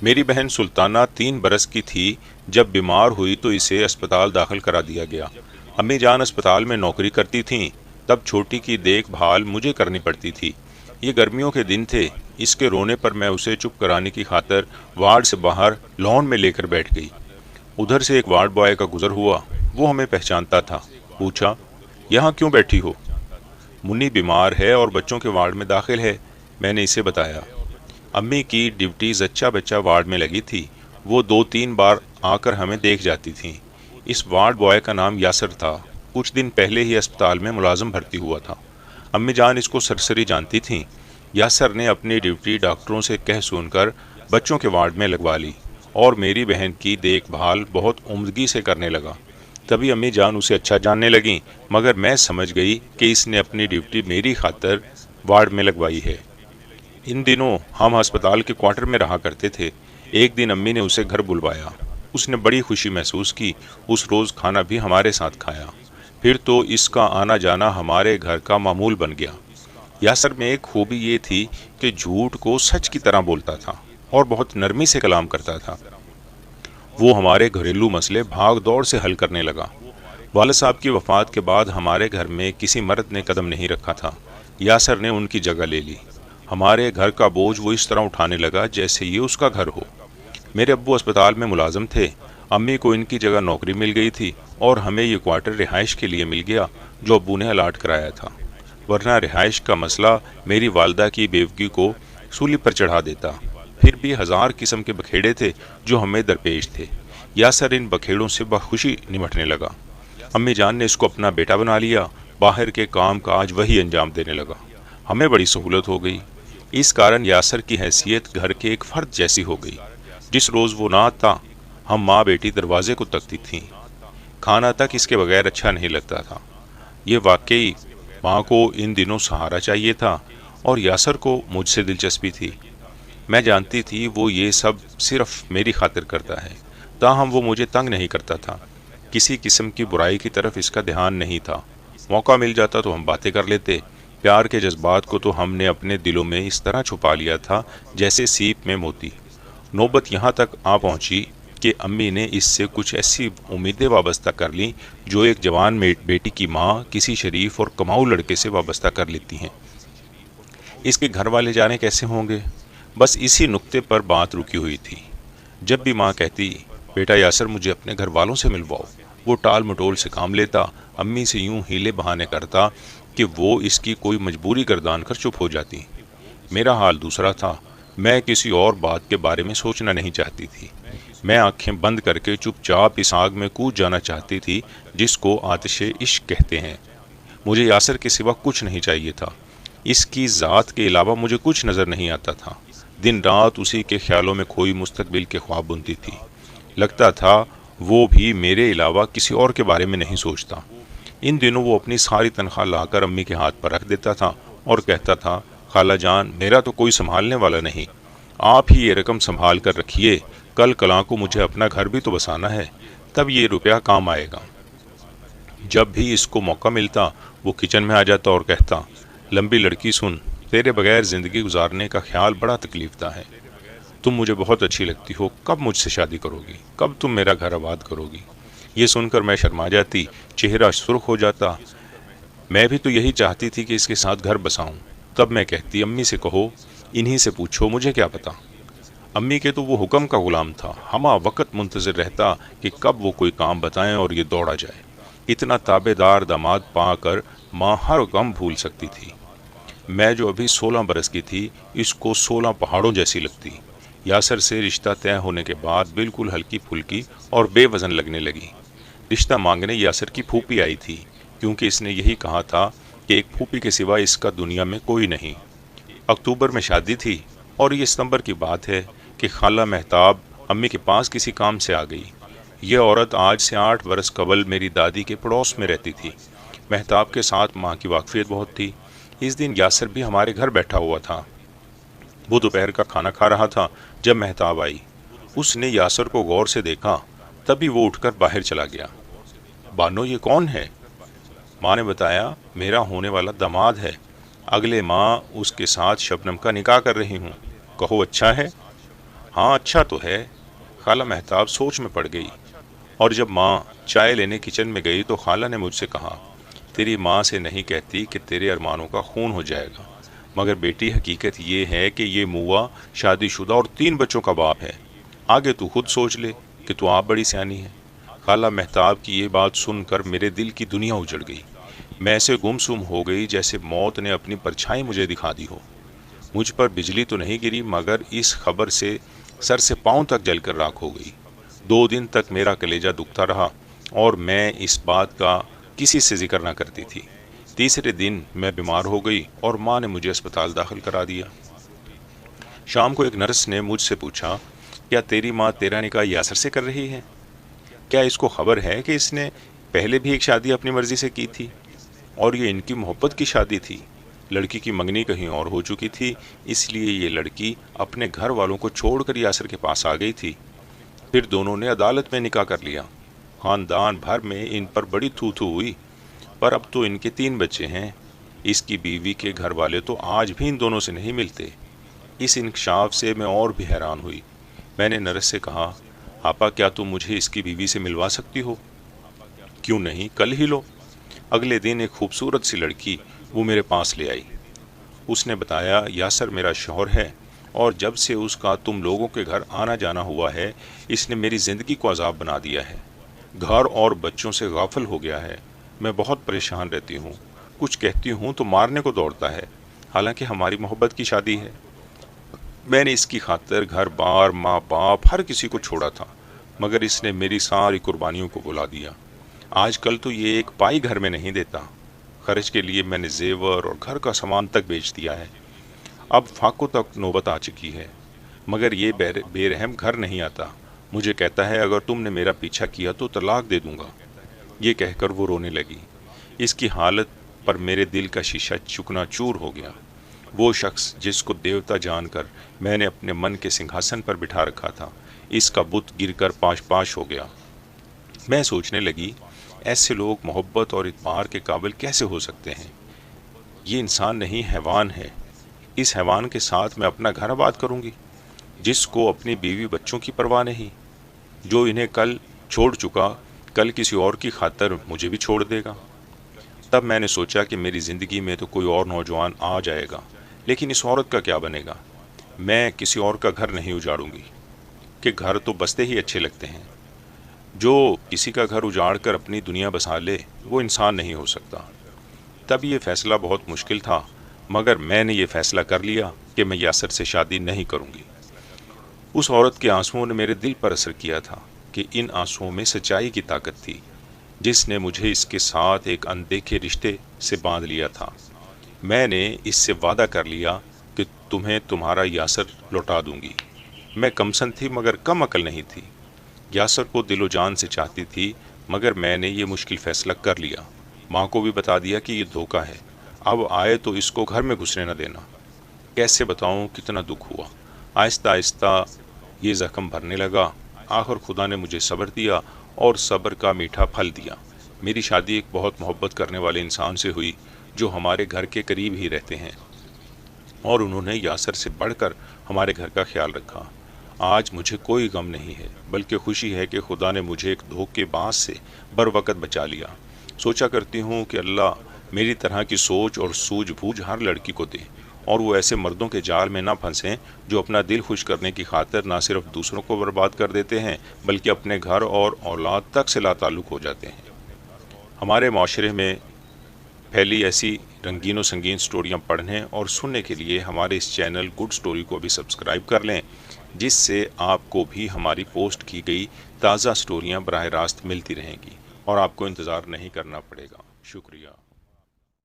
میری بہن سلطانہ 3 برس کی تھی جب بیمار ہوئی تو اسے اسپتال داخل کرا دیا گیا۔ امی جان اسپتال میں نوکری کرتی تھیں، تب چھوٹی کی دیکھ بھال مجھے کرنی پڑتی تھی۔ یہ گرمیوں کے دن تھے، اس کے رونے پر میں اسے چپ کرانے کی خاطر وارڈ سے باہر لان میں لے کر بیٹھ گئی۔ ادھر سے ایک وارڈ بوائے کا گزر ہوا، وہ ہمیں پہچانتا تھا۔ پوچھا، یہاں کیوں بیٹھی ہو؟ منی بیمار ہے اور بچوں کے وارڈ میں داخل ہے، میں نے اسے بتایا۔ امی کی ڈیوٹی زچہ بچہ وارڈ میں لگی تھی، وہ 2 3 بار آ کر ہمیں دیکھ جاتی تھیں۔ اس وارڈ بوائے کا نام یاسر تھا، کچھ دن پہلے ہی اسپتال میں ملازم بھرتی ہوا تھا۔ امی جان اس کو سرسری جانتی تھیں۔ یاسر نے اپنی ڈیوٹی ڈاکٹروں سے کہہ سن کر بچوں کے وارڈ میں لگوا لی اور میری بہن کی دیکھ بھال بہت عمدگی سے کرنے لگا۔ تبھی امی جان اسے اچھا جاننے لگیں، مگر میں سمجھ گئی کہ اس نے اپنی ڈیوٹی میری خاطر وارڈ میں لگوائی ہے۔ ان دنوں ہم ہسپتال کے کوارٹر میں رہا کرتے تھے۔ ایک دن امی نے اسے گھر بلوایا، اس نے بڑی خوشی محسوس کی، اس روز کھانا بھی ہمارے ساتھ کھایا۔ پھر تو اس کا آنا جانا ہمارے گھر کا معمول بن گیا۔ یاسر میں ایک خوبی یہ تھی کہ جھوٹ کو سچ کی طرح بولتا تھا اور بہت نرمی سے کلام کرتا تھا۔ وہ ہمارے گھریلو مسئلے بھاگ دوڑ سے حل کرنے لگا۔ والد صاحب کی وفات کے بعد ہمارے گھر میں کسی مرد نے قدم نہیں رکھا تھا، یاسر نے ان کی جگہ لے لی۔ ہمارے گھر کا بوجھ وہ اس طرح اٹھانے لگا جیسے یہ اس کا گھر ہو۔ میرے ابو اسپتال میں ملازم تھے، امی کو ان کی جگہ نوکری مل گئی تھی اور ہمیں یہ کوارٹر رہائش کے لیے مل گیا جو ابو نے الاٹ کرایا تھا، ورنہ رہائش کا مسئلہ میری والدہ کی بیوگی کو سولی پر چڑھا دیتا۔ پھر بھی 1000 قسم کے بکھیڑے تھے جو ہمیں درپیش تھے۔ یاسر ان بکھیڑوں سے بخوشی نمٹنے لگا۔ امی جان نے اس کو اپنا بیٹا بنا لیا، باہر کے کام کاج وہی انجام دینے لگا۔ ہمیں بڑی سہولت ہو گئی۔ اس کارن یاسر کی حیثیت گھر کے ایک فرد جیسی ہو گئی۔ جس روز وہ نہ آتا، ہم ماں بیٹی دروازے کو تکتی تھیں۔ کھانا تک اس کے بغیر اچھا نہیں لگتا تھا۔ یہ واقعی ماں کو ان دنوں سہارا چاہیے تھا اور یاسر کو مجھ سے دلچسپی تھی۔ میں جانتی تھی وہ یہ سب صرف میری خاطر کرتا ہے، تاہم وہ مجھے تنگ نہیں کرتا تھا۔ کسی قسم کی برائی کی طرف اس کا دھیان نہیں تھا۔ موقع مل جاتا تو ہم باتیں کر لیتے۔ پیار کے جذبات کو تو ہم نے اپنے دلوں میں اس طرح چھپا لیا تھا جیسے سیپ میں موتی۔ نوبت یہاں تک آ پہنچی کہ امی نے اس سے کچھ ایسی امیدیں وابستہ کر لیں جو ایک جوان بیٹی کی ماں کسی شریف اور کماؤ لڑکے سے وابستہ کر لیتی ہیں۔ اس کے گھر والے جانے کیسے ہوں گے؟ بس اسی نقطے پر بات رکی ہوئی تھی۔ جب بھی ماں کہتی، بیٹا یاسر مجھے اپنے گھر والوں سے ملواؤ، وہ ٹال مٹول سے کام لیتا، امی سے یوں ہیلے بہانے کرتا کہ وہ اس کی کوئی مجبوری گردان کر چپ ہو جاتی۔ میرا حال دوسرا تھا، میں کسی اور بات کے بارے میں سوچنا نہیں چاہتی تھی۔ میں آنکھیں بند کر کے چپ چاپ اس آگ میں کود جانا چاہتی تھی جس کو آتش عشق کہتے ہیں۔ مجھے یاسر کے سوا کچھ نہیں چاہیے تھا۔ اس کی ذات کے علاوہ مجھے کچھ نظر نہیں آتا تھا۔ دن رات اسی کے خیالوں میں کھوئی مستقبل کے خواب بنتی تھی۔ لگتا تھا وہ بھی میرے علاوہ کسی اور کے بارے میں نہیں سوچتا۔ ان دنوں وہ اپنی ساری تنخواہ لا کر امی کے ہاتھ پر رکھ دیتا تھا اور کہتا تھا، خالہ جان میرا تو کوئی سنبھالنے والا نہیں، آپ ہی یہ رقم سنبھال کر رکھیے، کل کلاں کو مجھے اپنا گھر بھی تو بسانا ہے، تب یہ روپیہ کام آئے گا۔ جب بھی اس کو موقع ملتا وہ کچن میں آ جاتا اور کہتا، لمبی لڑکی سن، تیرے بغیر زندگی گزارنے کا خیال بڑا تکلیف دہ ہے۔ تم مجھے بہت اچھی لگتی ہو، کب مجھ سے شادی کرو گی؟ کب تم میرا گھر آباد کرو گی؟ یہ سن کر میں شرما جاتی، چہرہ سرخ ہو جاتا۔ میں بھی تو یہی چاہتی تھی کہ اس کے ساتھ گھر بساؤں۔ تب میں کہتی، امی سے کہو، انہی سے پوچھو، مجھے کیا پتا۔ امی کے تو وہ حکم کا غلام تھا، ہمہ وقت منتظر رہتا کہ کب وہ کوئی کام بتائیں اور یہ دوڑا جائے۔ اتنا تابع دار داماد پا کر ماں ہر غم بھول سکتی تھی۔ میں جو ابھی 16 برس کی تھی، اس کو 16 پہاڑوں جیسی لگتی۔ یاسر سے رشتہ طے ہونے کے بعد بالکل ہلکی پھلکی اور بے وزن لگنے لگی۔ رشتہ مانگنے یاسر کی پھوپھی آئی تھی، کیونکہ اس نے یہی کہا تھا کہ ایک پھوپھی کے سوا اس کا دنیا میں کوئی نہیں۔ اکتوبر میں شادی تھی اور یہ ستمبر کی بات ہے کہ خالہ مہتاب امی کے پاس کسی کام سے آ گئی۔ یہ عورت آج سے 8 برس قبل میری دادی کے پڑوس میں رہتی تھی۔ مہتاب کے ساتھ ماں کی واقفیت بہت تھی۔ اس دن یاسر بھی ہمارے گھر بیٹھا ہوا تھا۔ وہ دوپہر کا کھانا کھا رہا تھا جب مہتاب آئی۔ اس نے یاسر کو غور سے دیکھا، تبھی وہ اٹھ کر باہر چلا گیا۔ بانو یہ کون ہے؟ ماں نے بتایا، میرا ہونے والا داماد ہے، اگلے ماہ اس کے ساتھ شبنم کا نکاح کر رہی ہوں، کہو اچھا ہے؟ ہاں اچھا تو ہے۔ خالہ مہتاب سوچ میں پڑ گئی، اور جب ماں چائے لینے کچن میں گئی تو خالہ نے مجھ سے کہا، تیری ماں سے نہیں کہتی کہ تیرے ارمانوں کا خون ہو جائے گا، مگر بیٹی حقیقت یہ ہے کہ یہ موہ شادی شدہ اور 3 بچوں کا باپ ہے۔ آگے تو خود سوچ لے کہ تو آپ بڑی سیانی ہے۔ خالہ مہتاب کی یہ بات سن کر میرے دل کی دنیا اجڑ گئی۔ میں ایسے گمسم ہو گئی جیسے موت نے اپنی پرچھائی مجھے دکھا دی ہو۔ مجھ پر بجلی تو نہیں گری، مگر اس خبر سے سر سے پاؤں تک جل کر راکھ ہو گئی۔ 2 دن تک میرا کلیجہ دکھتا رہا اور میں اس بات کا کسی سے ذکر نہ کرتی تھی۔ تیسرے دن میں بیمار ہو گئی اور ماں نے مجھے اسپتال داخل کرا دیا۔ شام کو ایک نرس نے مجھ سے پوچھا، کیا تیری ماں تیرا نکاح یاسر سے کر رہی ہے؟ کیا اس کو خبر ہے کہ اس نے پہلے بھی ایک شادی اپنی مرضی سے کی تھی اور یہ ان کی محبت کی شادی تھی؟ لڑکی کی منگنی کہیں اور ہو چکی تھی، اس لیے یہ لڑکی اپنے گھر والوں کو چھوڑ کر یاسر کے پاس آ گئی تھی۔ پھر دونوں نے عدالت میں نکاح کر لیا۔ خاندان بھر میں ان پر بڑی تھو تھو ہوئی، پر اب تو ان کے 3 بچے ہیں۔ اس کی بیوی کے گھر والے تو آج بھی ان دونوں سے نہیں ملتے۔ اس انکشاف سے میں اور بھی حیران ہوئی۔ میں نے نرس سے کہا، آپا کیا تم مجھے اس کی بیوی سے ملوا سکتی ہو؟ کیوں نہیں، کل ہی لو۔ اگلے دن ایک خوبصورت سی لڑکی وہ میرے پاس لے آئی۔ اس نے بتایا، یاسر میرا شوہر ہے، اور جب سے اس کا تم لوگوں کے گھر آنا جانا ہوا ہے، اس نے میری زندگی کو عذاب بنا دیا ہے۔ گھر اور بچوں سے غافل ہو گیا ہے۔ میں بہت پریشان رہتی ہوں، کچھ کہتی ہوں تو مارنے کو دوڑتا ہے، حالانکہ ہماری محبت کی شادی ہے۔ میں نے اس کی خاطر گھر بار، ماں باپ، ہر کسی کو چھوڑا تھا، مگر اس نے میری ساری قربانیوں کو بلا دیا۔ آج کل تو یہ ایک پائی گھر میں نہیں دیتا۔ خرچ کے لیے میں نے زیور اور گھر کا سامان تک بیچ دیا ہے۔ اب فاقوں تک نوبت آ چکی ہے، مگر یہ بے رحم گھر نہیں آتا۔ مجھے کہتا ہے اگر تم نے میرا پیچھا کیا تو طلاق دے دوں گا۔ یہ کہہ کر وہ رونے لگی۔ اس کی حالت پر میرے دل کا شیشہ چکنا چور ہو گیا۔ وہ شخص جس کو دیوتا جان کر میں نے اپنے من کے سنگھاسن پر بٹھا رکھا تھا، اس کا بت گر کر پاش پاش ہو گیا۔ میں سوچنے لگی، ایسے لوگ محبت اور اعتبار کے قابل کیسے ہو سکتے ہیں؟ یہ انسان نہیں، حیوان ہے۔ اس حیوان کے ساتھ میں اپنا گھر آباد کروں گی، جس کو اپنی بیوی بچوں کی پرواہ نہیں، جو انہیں کل چھوڑ چکا، کل کسی اور کی خاطر مجھے بھی چھوڑ دے گا۔ تب میں نے سوچا کہ میری زندگی میں تو کوئی اور نوجوان آ جائے گا، لیکن اس عورت کا کیا بنے گا؟ میں کسی اور کا گھر نہیں اجاڑوں گی، کہ گھر تو بستے ہی اچھے لگتے ہیں۔ جو کسی کا گھر اجاڑ کر اپنی دنیا بسا لے، وہ انسان نہیں ہو سکتا۔ تب یہ فیصلہ بہت مشکل تھا، مگر میں نے یہ فیصلہ کر لیا کہ میں یاسر سے شادی نہیں کروں گی۔ اس عورت کے آنسوؤں نے میرے دل پر اثر کیا تھا کہ ان آنسوؤں میں سچائی کی طاقت تھی، جس نے مجھے اس کے ساتھ ایک اندیکھے رشتے سے باندھ لیا تھا۔ میں نے اس سے وعدہ کر لیا کہ تمہیں تمہارا یاسر لوٹا دوں گی۔ میں کمسن تھی مگر کم عقل نہیں تھی۔ یاسر کو دل و جان سے چاہتی تھی، مگر میں نے یہ مشکل فیصلہ کر لیا۔ ماں کو بھی بتا دیا کہ یہ دھوکہ ہے، اب آئے تو اس کو گھر میں گھسنے نہ دینا۔ کیسے بتاؤں کتنا دکھ ہوا۔ آہستہ آہستہ یہ زخم بھرنے لگا۔ آخر خدا نے مجھے صبر دیا اور صبر کا میٹھا پھل دیا۔ میری شادی ایک بہت محبت کرنے والے انسان سے ہوئی، جو ہمارے گھر کے قریب ہی رہتے ہیں، اور انہوں نے یاسر سے بڑھ کر ہمارے گھر کا خیال رکھا۔ آج مجھے کوئی غم نہیں ہے، بلکہ خوشی ہے کہ خدا نے مجھے ایک دھوکے باز سے بر وقت بچا لیا۔ سوچا کرتی ہوں کہ اللہ میری طرح کی سوچ اور سوجھ بوجھ ہر لڑکی کو دے، اور وہ ایسے مردوں کے جال میں نہ پھنسیں جو اپنا دل خوش کرنے کی خاطر نہ صرف دوسروں کو برباد کر دیتے ہیں، بلکہ اپنے گھر اور اولاد تک سے لا تعلق ہو جاتے ہیں۔ ہمارے معاشرے میں پھیلی ایسی رنگین و سنگین سٹوریاں پڑھنے اور سننے کے لیے ہمارے اس چینل گڈ سٹوری کو بھی سبسکرائب کر لیں، جس سے آپ کو بھی ہماری پوسٹ کی گئی تازہ سٹوریاں براہ راست ملتی رہیں گی اور آپ کو انتظار نہیں کرنا پڑے گا۔ شکریہ۔